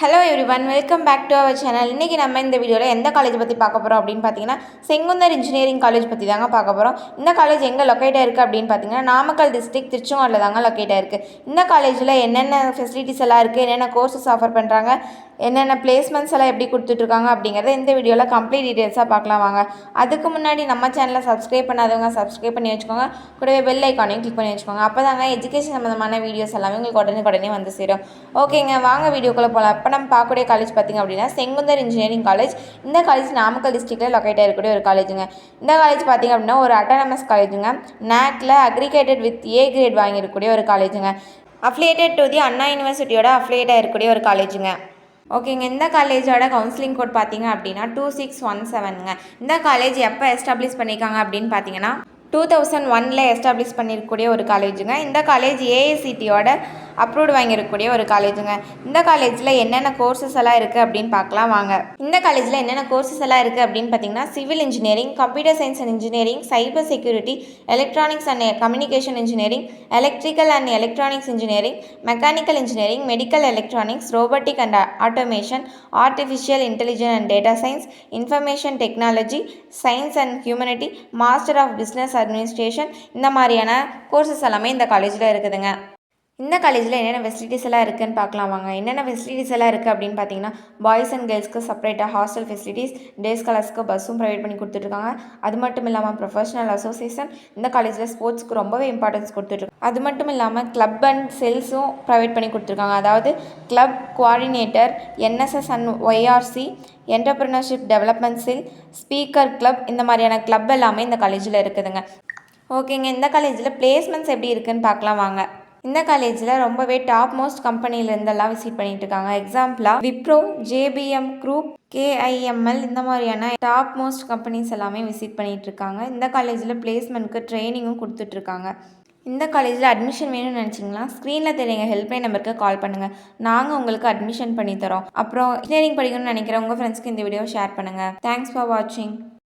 Hello everyone, welcome back to our channel. இன்றைக்கி நம்ம இந்த வீடியோவில் எந்த காலேஜ் பற்றி பார்க்க போகிறோம் அப்படின்னு பார்த்தீங்கன்னா, செங்குந்தர் இன்ஜினியரிங் காலேஜ் பற்றி தாங்க பார்க்க போகிறோம். இந்த காலேஜ் எங்கே லொக்கேட்டாக இருக்குது அப்படின்னு பார்த்தீங்கன்னா, நாமக்கல் டிஸ்ட்ரிக்ட் திருச்செங்கோட்டில் தாங்க லொக்கேட்டாக இருக்குது. இந்த காலேஜில் என்னென்ன ஃபெசிலிட்டிஸ் எல்லாம் இருக்குது, என்னென்ன கோர்சஸ் ஆஃபர் பண்ணுறாங்க, என்னென்ன பிளேஸ்மெண்ட்ஸ் எல்லாம் எப்படி கொடுத்துட்ருக்காங்க அப்படிங்கிறத இந்த வீடியோவில் கம்ப்ளீட் டீட்டெயில்ஸாக பார்க்கலாம் வாங்க. அதுக்கு முன்னாடி நம்ம சேனலை சப்ஸ்கிரைப் பண்ணாதவங்க சப்ஸ்கிரைப் பண்ணி வச்சுக்கோங்க. கூடவே பெல் ஐக்கானையும் கிளிக் பண்ணி வச்சுக்கோங்க. அப்போ தாங்க எஜுகேஷன் சம்மந்தமான வீடியோஸ் எல்லாமே உங்களுக்கு உடனே வந்து சேரும். ஓகேங்க, வாங்க வீடியோக்குள்ளே போகலாம். இப்போ நம்ம பார்க்கக்கூடிய காலேஜ் பார்த்திங்க அப்படின்னா செங்குந்தர் இன்ஜினியரிங் காலேஜ். இந்த காலேஜ் நாமக்கல் டிஸ்ட்ரிக்டில் லொக்கேட்டாக இருக்கக்கூடிய ஒரு காலேஜுங்க. இந்த காலேஜ் பார்த்திங்க அப்படின்னா ஒரு அட்டானமஸ் காலேஜுங்க. நாக்ல அக்ரிகேட்டட் வித் ஏ கிரேட் வாங்கியிருக்கக்கூடிய ஒரு காலேஜுங்க. அஃபிலியேட்டட் டு தி அண்ணா யூனிவர்சிட்டியோட அஃபிலியேட்டாக இருக்கக்கூடிய ஒரு காலேஜுங்க. ஓகேங்க, இந்த காலேஜோட கவுன்சிலிங் கோட் பார்த்தீங்க அப்படின்னா 2617ங்க. இந்த காலேஜ் எப்போ எஸ்டாப்ளிஷ் பண்ணியிருக்காங்க அப்படின்னு பார்த்தீங்கன்னா 2001 எஸ்டாப்ளிஷ் பண்ணியிருக்கக்கூடிய ஒரு காலேஜுங்க. இந்த காலேஜ் ஏஐசிடியோட அப்ரூவ்டு வாங்கியிருக்கக்கூடிய ஒரு காலேஜுங்க. இந்த காலேஜில் என்னென்ன கோர்சஸ் எல்லாம் இருக்குது அப்படின்னு பார்க்கலாம் வாங்க. இந்த காலேஜில் என்னென்ன கோர்சஸ் எல்லாம் இருக்குது அப்படின்னு பார்த்தீங்கன்னா, civil engineering, computer science and engineering, cyber security, electronics and communication engineering, electrical and electronics engineering, mechanical engineering, medical electronics, robotic and automation, artificial intelligence and data science, information technology, science and humanity, master of business administration, இந்த மாதிரியான courses எல்லாமே இந்த காலேஜில் இருக்குதுங்க. இந்த காலேஜில் என்னென்ன facilities எல்லாம் இருக்குதுன்னு பார்க்கலாம் வாங்க. என்னென்ன ஃபெசிலிட்டிஸ் எல்லாம் இருக்குது அப்படின்னு பார்த்தீங்கன்னா, பாய்ஸ் அண்ட் கேர்ள்ஸ்க்கு செப்பரேட்டாக ஹாஸ்டல் ஃபெசிலிட்டிஸ், டே ஸ்காலர்ஸ்க்கு பஸ்ஸும் ப்ரொவைட் பண்ணி கொடுத்துட்ருக்காங்க. அது மட்டும் இல்லாமல் ப்ரொஃபஷனல் அசோசியேஷன் இந்த காலேஜில் ஸ்போர்ட்ஸ்க்கு ரொம்பவே இம்பார்ட்டன்ஸ் கொடுத்துட்ருக்காங்க. அது மட்டும் இல்லாமல் கிளப் அண்ட் செல்ஸும் ப்ரொவைட் பண்ணி கொடுத்துருக்காங்க. அதாவது club coordinator, NSS and YRC, entrepreneurship development sell, speaker club, இந்த மாதிரியான கிளப் எல்லாமே இந்த காலேஜில் இருக்குதுங்க. ஓகேங்க, இந்த காலேஜில் பிளேஸ்மெண்ட்ஸ் எப்படி இருக்குதுன்னு பார்க்கலாம் வாங்க. இந்த காலேஜில் ரொம்பவே டாப் மோஸ்ட் கம்பெனிலேருந்தெல்லாம் விசிட் பண்ணிட்டு இருக்காங்க. எக்ஸாம்பிளாக விப்ரோ, ஜேபிஎம் குரூப், கேஐஎம்எல், இந்த மாதிரியான டாப் மோஸ்ட் கம்பெனிஸ் எல்லாமே விசிட் பண்ணிட்டு இருக்காங்க. இந்த காலேஜில் பிளேஸ்மெண்ட்க்கு ட்ரைனிங்கும் கொடுத்துட்ருக்காங்க. இந்த காலேஜில் அட்மிஷன் வேணும்னு நினச்சிங்கன்னா ஸ்க்ரீனில் தெரியுங்க ஹெல்ப்லைன் நம்பருக்கு கால் பண்ணுங்கள். நாங்கள் உங்களுக்கு அட்மிஷன் பண்ணி தரோம். அப்புறம் இன்ஜினியரிங் படிக்கணும்னு நினைக்கிறேன் உங்கள் ஃப்ரெண்ட்ஸ்க்கு இந்த வீடியோ ஷேர் பண்ணுங்கள். தேங்க்ஸ் ஃபார் வாட்சிங்.